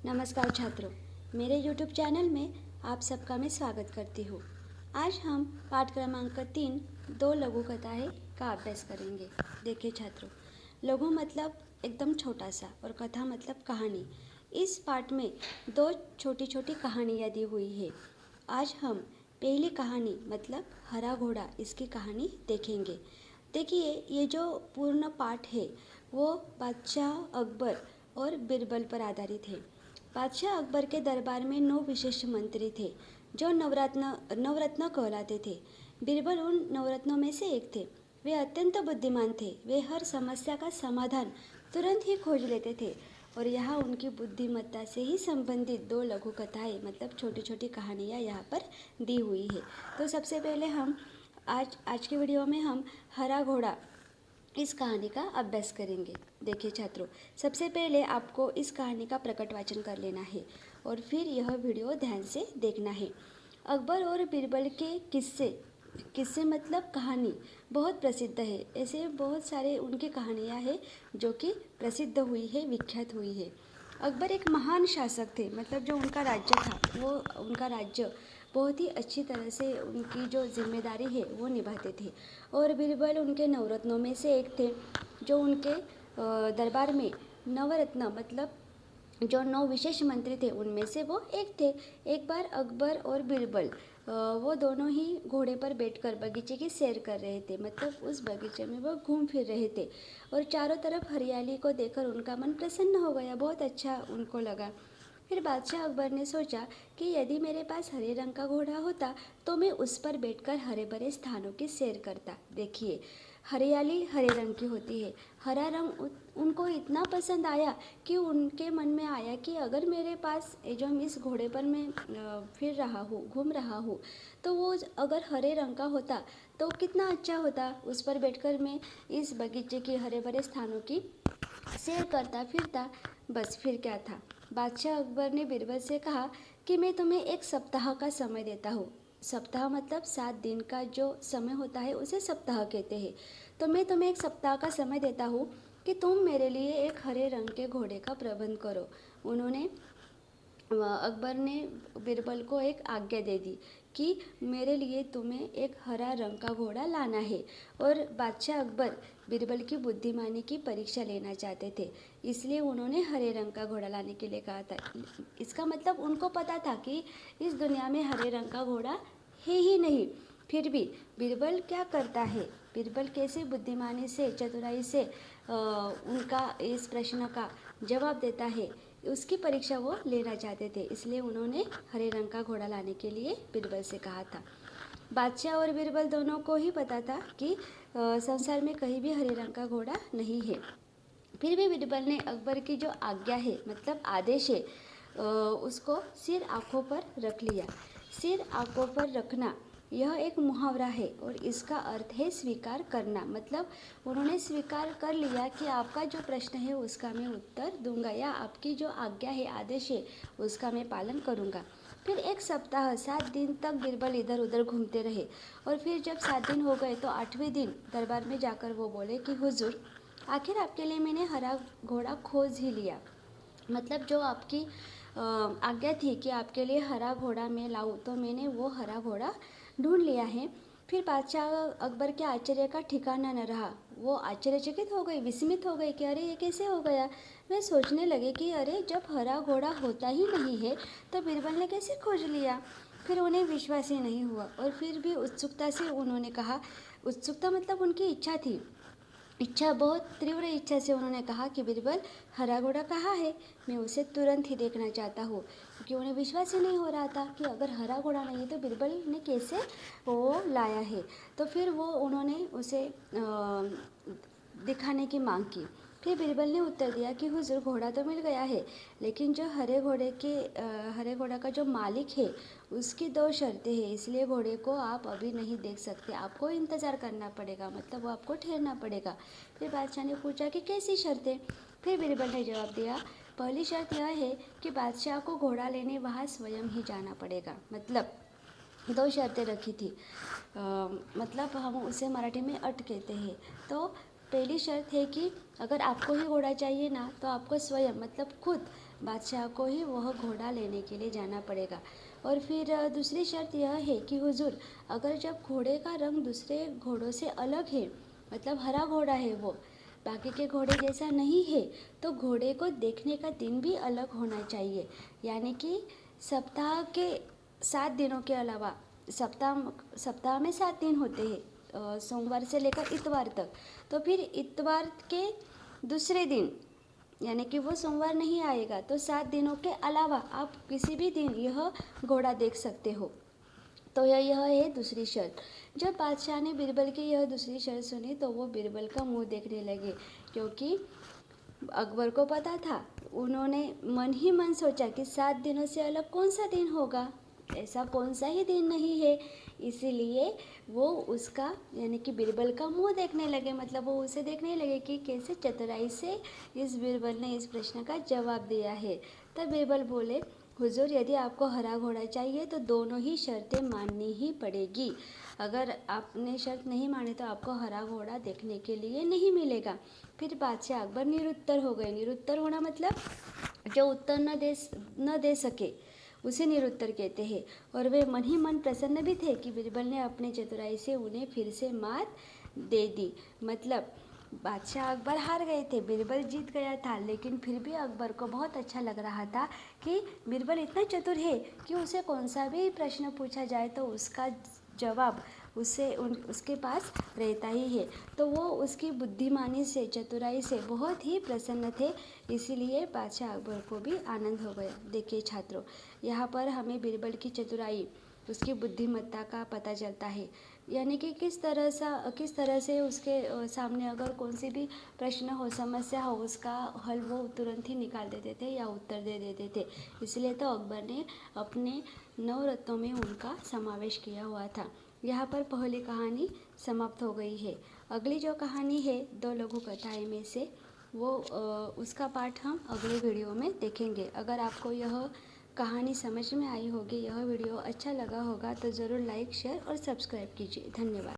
नमस्कार छात्रों, मेरे YouTube चैनल में आप सबका मैं स्वागत करती हूँ। आज हम पाठ क्रमांक 3 दो लघु कथाएँ का अभ्यास करेंगे। देखिए छात्रों, लघु मतलब एकदम छोटा सा और कथा मतलब कहानी। इस पाठ में दो छोटी छोटी कहानियाँ दी हुई है। आज हम पहली कहानी मतलब हरा घोड़ा इसकी कहानी देखेंगे। देखिए, ये जो पूर्ण पाठ है वो बादशाह अकबर और बीरबल पर आधारित है। बादशाह अकबर के दरबार में 9 विशेष मंत्री थे जो नवरत्न कहलाते थे। बीरबल उन नवरत्नों में से एक थे। वे अत्यंत बुद्धिमान थे। वे हर समस्या का समाधान तुरंत ही खोज लेते थे और यहाँ उनकी बुद्धिमत्ता से ही संबंधित दो लघु कथाएँ मतलब छोटी छोटी कहानियाँ यहाँ पर दी हुई है। तो सबसे पहले हम आज के वीडियो में हम हरा घोड़ा इस कहानी का अभ्यास करेंगे। देखिए छात्रों, सबसे पहले आपको इस कहानी का प्रकट वाचन कर लेना है और फिर यह वीडियो ध्यान से देखना है। अकबर और बीरबल के किस्से मतलब कहानी बहुत प्रसिद्ध है। ऐसे बहुत सारे उनकी कहानियाँ हैं जो कि प्रसिद्ध हुई है, विख्यात हुई है। अकबर एक महान शासक थे, मतलब जो उनका राज्य था वो उनका राज्य बहुत ही अच्छी तरह से उनकी जो जिम्मेदारी है वो निभाते थे। और बीरबल उनके नवरत्नों में से एक थे जो उनके दरबार में नवरत्न मतलब जो 9 विशेष मंत्री थे उनमें से वो एक थे। एक बार अकबर और बीरबल वो दोनों ही घोड़े पर बैठकर बगीचे की सैर कर रहे थे, मतलब उस बगीचे में वो घूम फिर रहे थे और चारों तरफ हरियाली को देखकर उनका मन प्रसन्न हो गया, बहुत अच्छा उनको लगा। फिर बादशाह अकबर ने सोचा कि यदि मेरे पास हरे रंग का घोड़ा होता तो मैं उस पर बैठकर हरे भरे स्थानों की सैर करता। देखिए, हरियाली हरे रंग की होती है। हरा रंग उनको इतना पसंद आया कि उनके मन में आया कि अगर मेरे पास जो इस घोड़े पर मैं फिर रहा हूँ, घूम रहा हूँ, तो वो अगर हरे रंग का होता तो कितना अच्छा होता। उस पर बैठकर मैं इस बगीचे के हरे भरे स्थानों की सैर करता फिरता। बस फिर क्या था। बादशाह अकबर ने बीरबल से कहा कि मैं तुम्हें एक सप्ताह का समय देता हूँ। सप्ताह मतलब 7 दिन का जो समय होता है उसे सप्ताह कहते हैं। तो मैं तुम्हें एक सप्ताह का समय देता हूँ कि तुम मेरे लिए एक हरे रंग के घोड़े का प्रबंध करो। उन्होंने अकबर ने बीरबल को एक आज्ञा दे दी कि मेरे लिए तुम्हें एक हरा रंग का घोड़ा लाना है। और बादशाह अकबर बीरबल की बुद्धिमानी की परीक्षा लेना चाहते थे, इसलिए उन्होंने हरे रंग का घोड़ा लाने के लिए कहा था। इसका मतलब उनको पता था कि इस दुनिया में हरे रंग का घोड़ा है ही नहीं। फिर भी बीरबल क्या करता है, बीरबल कैसे बुद्धिमानी से चतुराई से उनका इस प्रश्न का जवाब देता है, उसकी परीक्षा वो लेना चाहते थे, इसलिए उन्होंने हरे रंग का घोड़ा लाने के लिए बीरबल से कहा था। बादशाह और बीरबल दोनों को ही पता था कि संसार में कहीं भी हरे रंग का घोड़ा नहीं है। फिर भी बीरबल ने अकबर की जो आज्ञा है मतलब आदेश है उसको सिर आँखों पर रख लिया। सिर आँखों पर रखना यह एक मुहावरा है और इसका अर्थ है स्वीकार करना। मतलब उन्होंने स्वीकार कर लिया कि आपका जो प्रश्न है उसका मैं उत्तर दूंगा या आपकी जो आज्ञा है, आदेश है, उसका मैं पालन करूंगा। फिर एक सप्ताह 7 दिन तक बीरबल इधर उधर घूमते रहे और फिर जब 7 दिन हो गए तो 8वें दिन दरबार में जाकर वो बोले कि हुजूर, आखिर आपके लिए मैंने हरा घोड़ा खोज ही लिया। मतलब जो आपकी आज्ञा थी कि आपके लिए हरा घोड़ा मैं लाऊं, तो मैंने वो हरा घोड़ा ढूंढ लिया है। फिर बादशाह अकबर के आश्चर्य का ठिकाना न रहा। वो आश्चर्यचकित हो गई, विस्मित हो गई कि अरे ये कैसे हो गया। वे सोचने लगे कि अरे जब हरा घोड़ा होता ही नहीं है तो बीरबल ने कैसे खोज लिया। फिर उन्हें विश्वास ही नहीं हुआ और फिर भी उत्सुकता से उन्होंने कहा, उत्सुकता मतलब उनकी इच्छा थी, इच्छा बहुत तीव्र इच्छा से उन्होंने कहा कि बीरबल, हरा घोड़ा कहाँ है, मैं उसे तुरंत ही देखना चाहता हूँ। क्योंकि उन्हें विश्वास ही नहीं हो रहा था कि अगर हरा घोड़ा नहीं है तो बीरबल ने कैसे वो लाया है। तो फिर वो उन्होंने उसे दिखाने की मांग की। फिर बीरबल ने उत्तर दिया कि हुजूर, घोड़ा तो मिल गया है, लेकिन जो हरे घोड़ा का जो मालिक है उसकी 2 शर्तें हैं, इसलिए घोड़े को आप अभी नहीं देख सकते, आपको इंतज़ार करना पड़ेगा, मतलब वो आपको ठहरना पड़ेगा। फिर बादशाह ने पूछा कि कैसी शर्तें। फिर बीरबल ने जवाब दिया, पहली शर्त यह है कि बादशाह को घोड़ा लेने वहाँ स्वयं ही जाना पड़ेगा। मतलब 2 शर्तें रखी थी, मतलब हम उसे मराठी में अट कहते हैं। तो पहली शर्त है कि अगर आपको ही घोड़ा चाहिए ना तो आपको स्वयं मतलब खुद बादशाह को ही वह घोड़ा लेने के लिए जाना पड़ेगा। और फिर दूसरी शर्त यह है कि हुजूर, अगर जब घोड़े का रंग दूसरे घोड़ों से अलग है, मतलब हरा घोड़ा है, वो बाकी के घोड़े जैसा नहीं है, तो घोड़े को देखने का दिन भी अलग होना चाहिए। यानी कि सप्ताह के 7 दिनों के अलावा, सप्ताह में 7 दिन होते हैं, सोमवार से लेकर इतवार तक। तो फिर इतवार के दूसरे दिन, यानी कि वो सोमवार नहीं आएगा, तो 7 दिनों के अलावा आप किसी भी दिन यह घोड़ा देख सकते हो। तो यह है दूसरी शर्त। जब बादशाह ने बीरबल की यह दूसरी शर्त सुनी तो वो बीरबल का मुंह देखने लगे, क्योंकि अकबर को पता था। उन्होंने मन ही मन सोचा कि 7 दिनों से अलग कौन सा दिन होगा, ऐसा कौन सा ही दिन नहीं है। इसीलिए वो उसका, यानी कि बीरबल का मुंह देखने लगे, मतलब वो उसे देखने लगे कि कैसे चतुराई से इस बीरबल ने इस प्रश्न का जवाब दिया है। तब बीरबल बोले, हुजूर, यदि आपको हरा घोड़ा चाहिए तो दोनों ही शर्तें माननी ही पड़ेगी। अगर आपने शर्त नहीं मानी तो आपको हरा घोड़ा देखने के लिए नहीं मिलेगा। फिर बादशाह अकबर निरुत्तर हो गए। निरुत्तर होना मतलब जो उत्तर न दे सके उसे निरुत्तर कहते हैं। और वे मन ही मन प्रसन्न भी थे कि बीरबल ने अपने चतुराई से उन्हें फिर से मात दे दी। मतलब बादशाह अकबर हार गए थे, बीरबल जीत गया था, लेकिन फिर भी अकबर को बहुत अच्छा लग रहा था कि बीरबल इतना चतुर है कि उसे कौन सा भी प्रश्न पूछा जाए तो उसका जवाब उसके पास रहता ही है। तो वो उसकी बुद्धिमानी से, चतुराई से बहुत ही प्रसन्न थे। इसीलिए बादशाह अकबर को भी आनंद हो गया। देखिए छात्रों, यहाँ पर हमें बीरबल की चतुराई, उसकी बुद्धिमत्ता का पता चलता है। यानी कि किस तरह से उसके सामने अगर कौन सी भी प्रश्न हो, समस्या हो, उसका हल वो तुरंत ही निकाल देते थे या उत्तर दे देते थे। इसलिए तो अकबर ने अपने 9 रत्नों में उनका समावेश किया हुआ था। यहाँ पर पहली कहानी समाप्त हो गई है। अगली जो कहानी है 2 लघु कथाएं में से, वो उसका पाठ हम अगले वीडियो में देखेंगे। अगर आपको यह कहानी समझ में आई होगी, यह वीडियो अच्छा लगा होगा, तो ज़रूर लाइक, शेयर और सब्सक्राइब कीजिए। धन्यवाद।